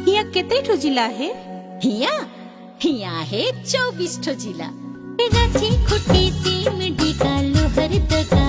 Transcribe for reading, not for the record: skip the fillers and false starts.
हिया केतरी ठो जिला है? हिया हिया है 24 ठो जिला। गाछी खुट्टी सीम ढिका लोहर दगा